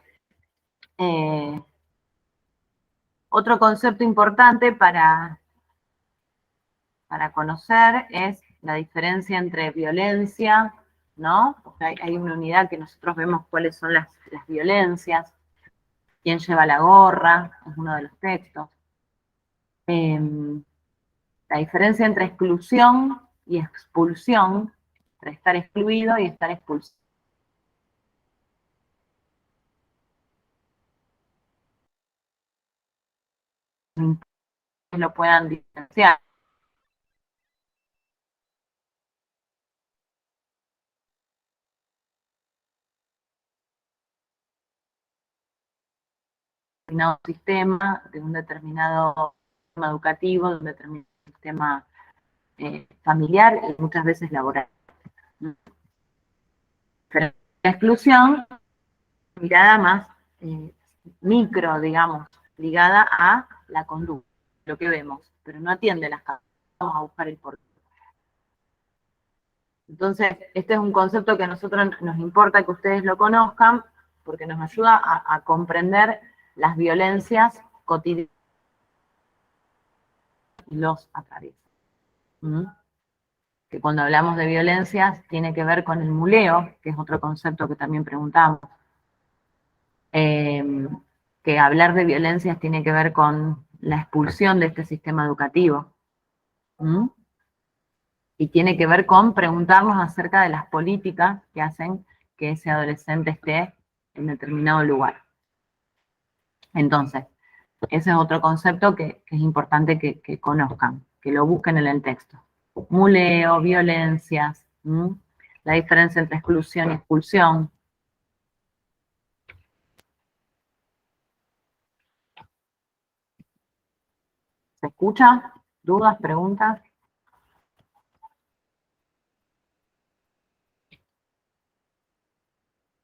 Otro concepto importante para conocer es la diferencia entre violencia, ¿no? Porque hay una unidad que nosotros vemos cuáles son las violencias, quién lleva la gorra, es uno de los textos. La diferencia entre exclusión y expulsión, entre estar excluido y estar expulsado. Lo puedan diferenciar. Un sistema, de un determinado sistema educativo, de un determinado sistema familiar y muchas veces laboral. Pero la exclusión, mirada más micro, digamos, ligada a la conducta, lo que vemos, pero no atiende las causas. Vamos a buscar el porqué. Entonces, este es un concepto que a nosotros nos importa que ustedes lo conozcan, porque nos ayuda a comprender las violencias cotidianas y los atraviesa. Que cuando hablamos de violencias tiene que ver con el muleo, que es otro concepto que también preguntamos. Que hablar de violencias tiene que ver con la expulsión de este sistema educativo. Y tiene que ver con preguntarnos acerca de las políticas que hacen que ese adolescente esté en determinado lugar. Entonces, ese es otro concepto que es importante que conozcan, que lo busquen en el texto. Muleo, violencias, la diferencia entre exclusión y expulsión. ¿Se escucha? ¿Dudas? ¿Preguntas?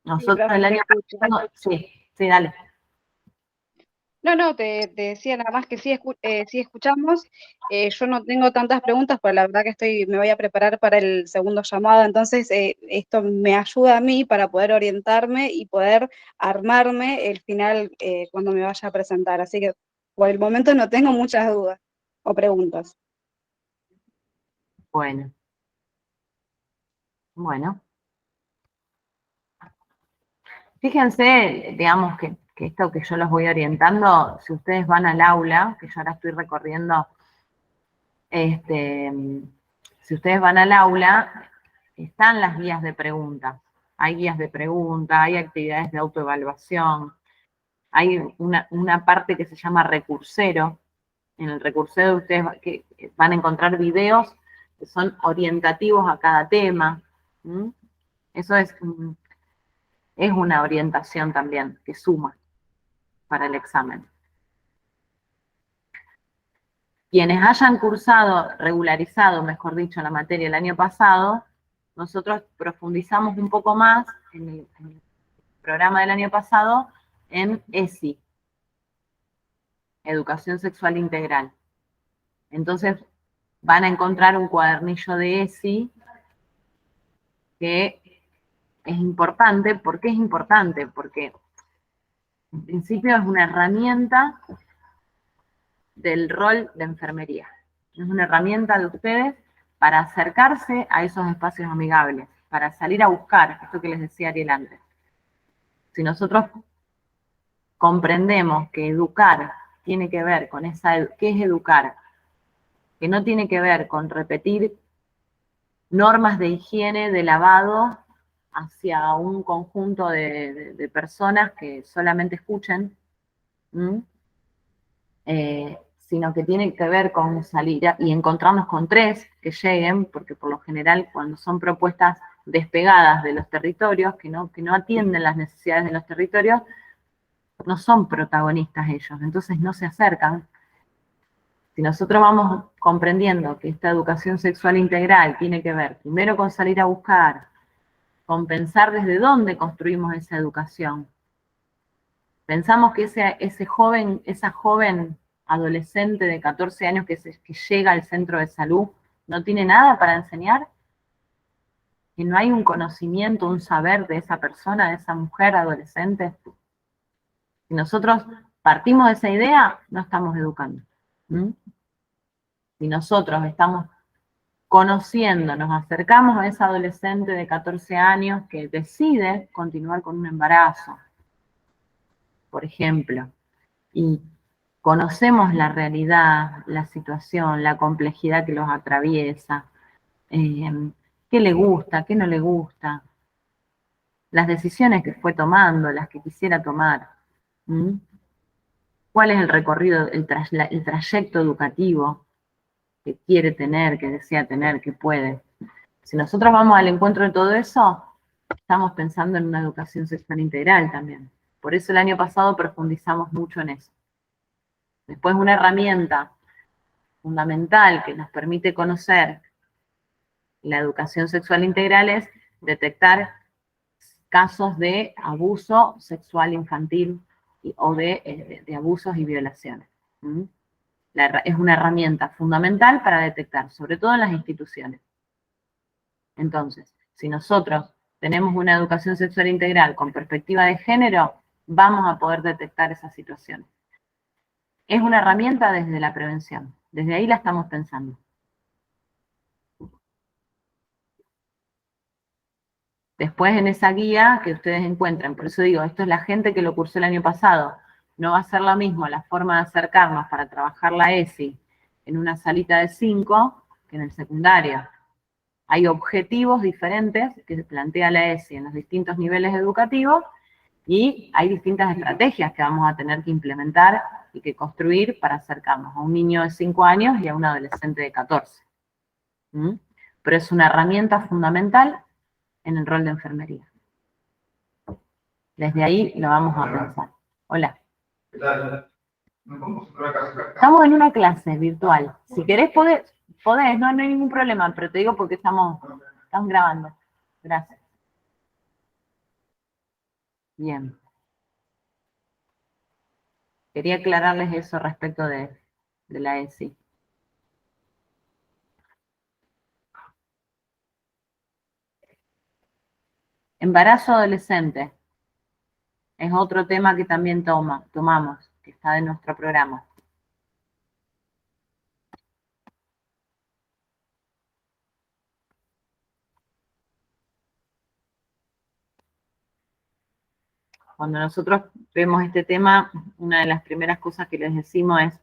Nosotros el año pasado, sí, dale. No, te decía nada más que sí, sí escuchamos. Yo no tengo tantas preguntas, pero la verdad que me voy a preparar para el segundo llamado, entonces esto me ayuda a mí para poder orientarme y poder armarme el final cuando me vaya a presentar. Así que por el momento no tengo muchas dudas o preguntas. Bueno, bueno. Fíjense, digamos, que esto que yo los voy orientando, si ustedes van al aula, que yo ahora estoy recorriendo, si ustedes van al aula, están las guías de preguntas. Hay guías de preguntas, hay actividades de autoevaluación, hay una parte que se llama recursero. En el recursero ustedes van a encontrar videos que son orientativos a cada tema. ¿Mm? Eso es una orientación también que suma para el examen. Quienes hayan cursado, regularizado, mejor dicho, la materia el año pasado, nosotros profundizamos un poco más en el programa del año pasado en ESI, Educación Sexual Integral. Entonces van a encontrar un cuadernillo de ESI que es importante. ¿Por qué es importante? Porque en principio es una herramienta del rol de enfermería. Es una herramienta de ustedes para acercarse a esos espacios amigables, para salir a buscar, esto que les decía Ariel antes. Si nosotros comprendemos que educar tiene que ver con ¿qué es educar? Que no tiene que ver con repetir normas de higiene, de lavado, hacia un conjunto de personas que solamente escuchen, sino que tiene que ver con salir y encontrarnos con tres que lleguen, porque por lo general cuando son propuestas despegadas de los territorios, que no atienden las necesidades de los territorios, no son protagonistas ellos, entonces no se acercan. Si nosotros vamos comprendiendo que esta educación sexual integral tiene que ver primero con salir a buscar, con pensar desde dónde construimos esa educación. Pensamos que esa joven adolescente de 14 años que llega al centro de salud no tiene nada para enseñar, que no hay un conocimiento, un saber de esa persona, de esa mujer adolescente. Si nosotros partimos de esa idea, no estamos educando. Si nosotros estamos conociendo, nos acercamos a esa adolescente de 14 años que decide continuar con un embarazo, por ejemplo, y conocemos la realidad, la situación, la complejidad que los atraviesa, qué le gusta, qué no le gusta, las decisiones que fue tomando, las que quisiera tomar, cuál es el recorrido, el trayecto educativo que quiere tener, que desea tener, que puede. Si nosotros vamos al encuentro de todo eso, estamos pensando en una educación sexual integral también. Por eso el año pasado profundizamos mucho en eso. Después una herramienta fundamental que nos permite conocer la educación sexual integral es detectar casos de abuso sexual infantil o de abusos y violaciones. Es una herramienta fundamental para detectar, sobre todo en las instituciones. Entonces, si nosotros tenemos una educación sexual integral con perspectiva de género, vamos a poder detectar esas situaciones. Es una herramienta desde la prevención, desde ahí la estamos pensando. Después en esa guía que ustedes encuentran, por eso digo, esto es la gente que lo cursó el año pasado, no va a ser lo mismo la forma de acercarnos para trabajar la ESI en una salita de 5 que en el secundario. Hay objetivos diferentes que se plantea la ESI en los distintos niveles educativos y hay distintas estrategias que vamos a tener que implementar y que construir para acercarnos a un niño de 5 años y a un adolescente de 14. Pero es una herramienta fundamental en el rol de enfermería. Desde ahí lo vamos a pensar. Hola. Estamos en una clase virtual. Si querés podés, no hay ningún problema, pero te digo porque estamos grabando. Gracias. Bien. Quería aclararles eso respecto de la ESI. Embarazo adolescente es otro tema que también tomamos, que está en nuestro programa. Cuando nosotros vemos este tema, una de las primeras cosas que les decimos es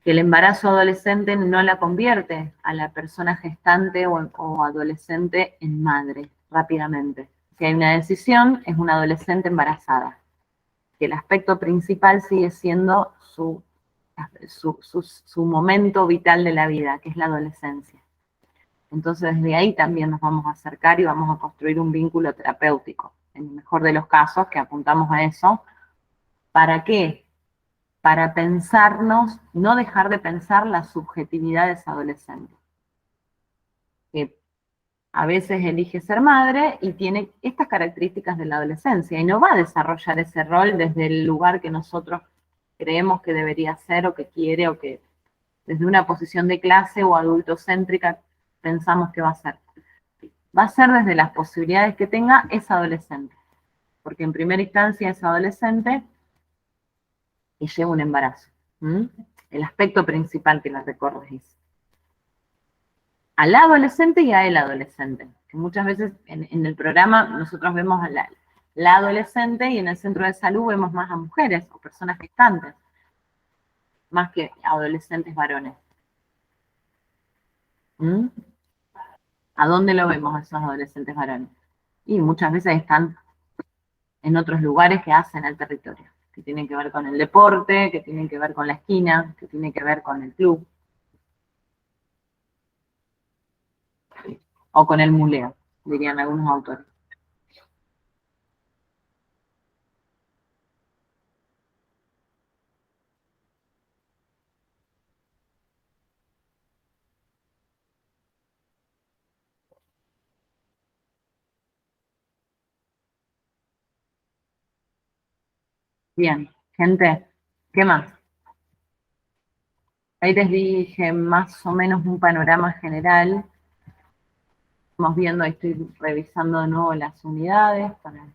que el embarazo adolescente no la convierte a la persona gestante o adolescente en madre rápidamente. Si hay una decisión, es una adolescente embarazada, que el aspecto principal sigue siendo su momento vital de la vida, que es la adolescencia. Entonces, desde ahí también nos vamos a acercar y vamos a construir un vínculo terapéutico, en el mejor de los casos, que apuntamos a eso. ¿Para qué? Para pensarnos, no dejar de pensar la subjetividad de esa adolescente, que a veces elige ser madre y tiene estas características de la adolescencia, y no va a desarrollar ese rol desde el lugar que nosotros creemos que debería ser, o que quiere, o que desde una posición de clase o adultocéntrica pensamos que va a ser. Va a ser desde las posibilidades que tenga esa adolescente, porque en primera instancia es adolescente y lleva un embarazo. El aspecto principal que la recorre es a la adolescente y a el adolescente, que muchas veces en el programa nosotros vemos a la adolescente, y en el centro de salud vemos más a mujeres o personas gestantes, más que adolescentes varones. ¿A dónde lo vemos a esos adolescentes varones? Y muchas veces están en otros lugares que hacen al territorio, que tienen que ver con el deporte, que tienen que ver con la esquina, que tienen que ver con el club, o con el muleo, dirían algunos autores. Bien, gente, ¿qué más? Ahí les dije más o menos un panorama general. Estamos viendo, ahí estoy revisando de nuevo las unidades para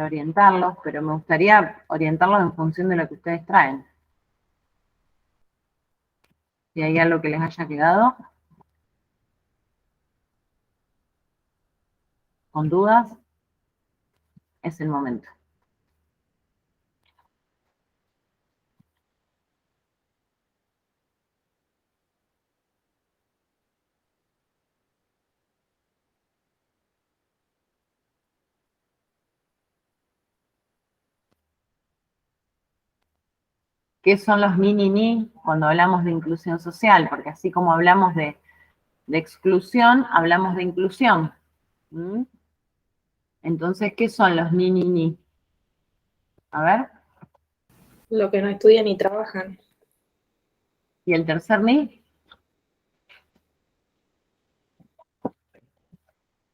orientarlos, pero me gustaría orientarlos en función de lo que ustedes traen. Si hay algo que les haya quedado con dudas, es el momento. ¿Qué son los ni cuando hablamos de inclusión social? Porque así como hablamos de exclusión, hablamos de inclusión. Entonces, ¿qué son los ni? A ver. Lo que no estudian ni trabajan. ¿Y el tercer ni?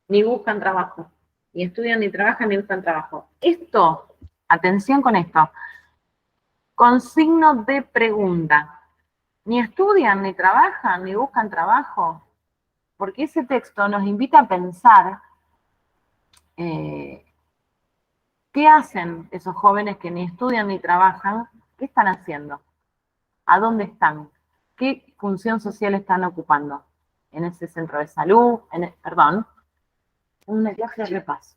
Ni buscan trabajo. Ni estudian, ni trabajan, ni buscan trabajo. Esto, atención con esto, con signo de pregunta. Ni estudian, ni trabajan, ni buscan trabajo. Porque ese texto nos invita a pensar ¿qué hacen esos jóvenes que ni estudian ni trabajan? ¿Qué están haciendo? ¿A dónde están? ¿Qué función social están ocupando? ¿En ese centro de salud? Perdón, una clase de repaso.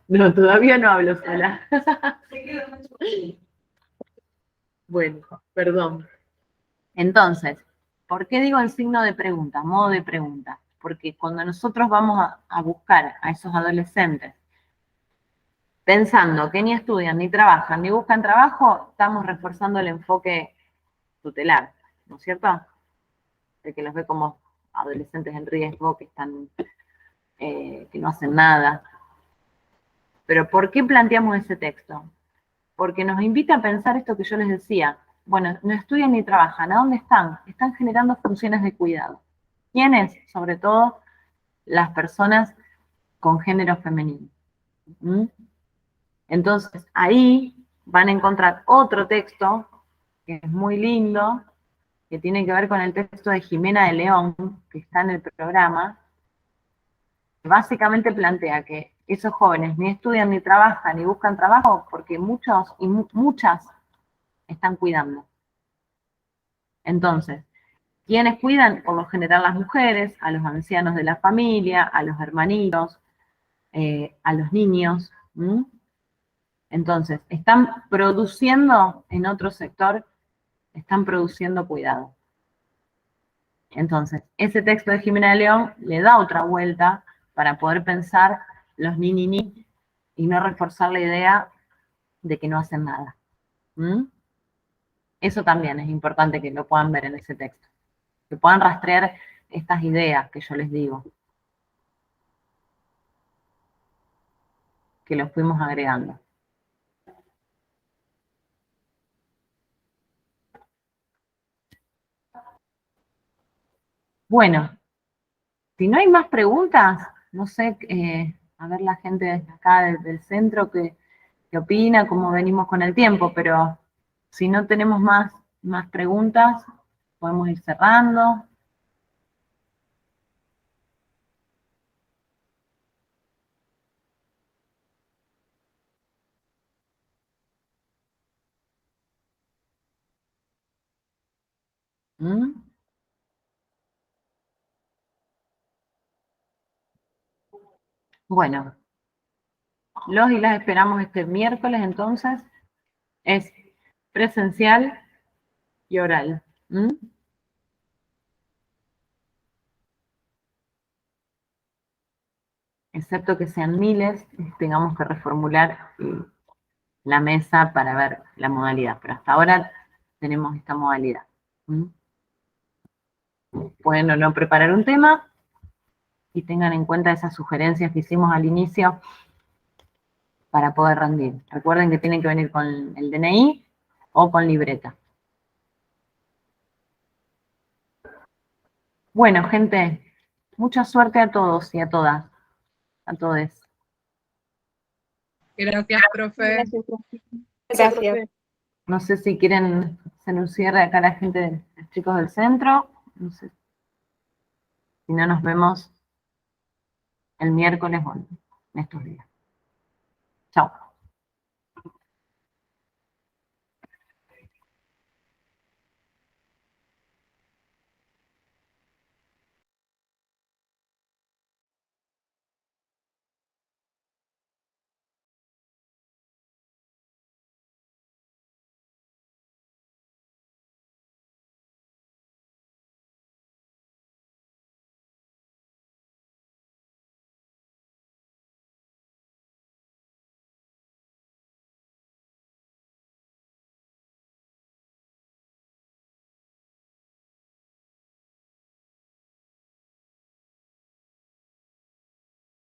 No, todavía no hablo sola. Bueno, perdón. Entonces, ¿por qué digo el signo de pregunta, modo de pregunta? Porque cuando nosotros vamos a buscar a esos adolescentes pensando que ni estudian, ni trabajan, ni buscan trabajo, estamos reforzando el enfoque tutelar, ¿no es cierto? El que los ve como adolescentes en riesgo, que están, que no hacen nada. Pero ¿por qué planteamos ese texto? Porque nos invita a pensar esto que yo les decía. Bueno, no estudian ni trabajan, ¿a dónde están? Están generando funciones de cuidado. ¿Quiénes? Sobre todo las personas con género femenino. ¿Mm? Entonces, ahí van a encontrar otro texto que es muy lindo, que tiene que ver con el texto de Jimena de León, que está en el programa, que básicamente plantea que esos jóvenes ni estudian, ni trabajan, ni buscan trabajo, porque muchos y muchas están cuidando. Entonces, ¿quiénes cuidan? Por lo general las mujeres, a los ancianos de la familia, a los hermanitos, a los niños. ¿Mm? Entonces, están produciendo en otro sector, están produciendo cuidado. Entonces, ese texto de Jimena de León le da otra vuelta para poder pensar los ni y no reforzar la idea de que no hacen nada. ¿Mm? Eso también es importante que lo puedan ver en ese texto, que puedan rastrear estas ideas que yo les digo, que los fuimos agregando. Bueno, si no hay más preguntas, no sé, a ver la gente desde acá del centro qué opina, cómo venimos con el tiempo, pero si no tenemos más preguntas, podemos ir cerrando. ¿Mm? Bueno, los y las esperamos este miércoles entonces. Es presencial y oral. ¿Mm? Excepto que sean miles, tengamos que reformular la mesa para ver la modalidad. Pero hasta ahora tenemos esta modalidad. ¿Mm? Pueden o no preparar un tema y tengan en cuenta esas sugerencias que hicimos al inicio para poder rendir. Recuerden que tienen que venir con el DNI o con libreta. Bueno, gente, mucha suerte a todos y a todas, a todos. Gracias, profe. Gracias. No sé si quieren hacer un cierre acá la gente, los chicos del centro. No sé. Si no, nos vemos el miércoles o en estos días. Chao.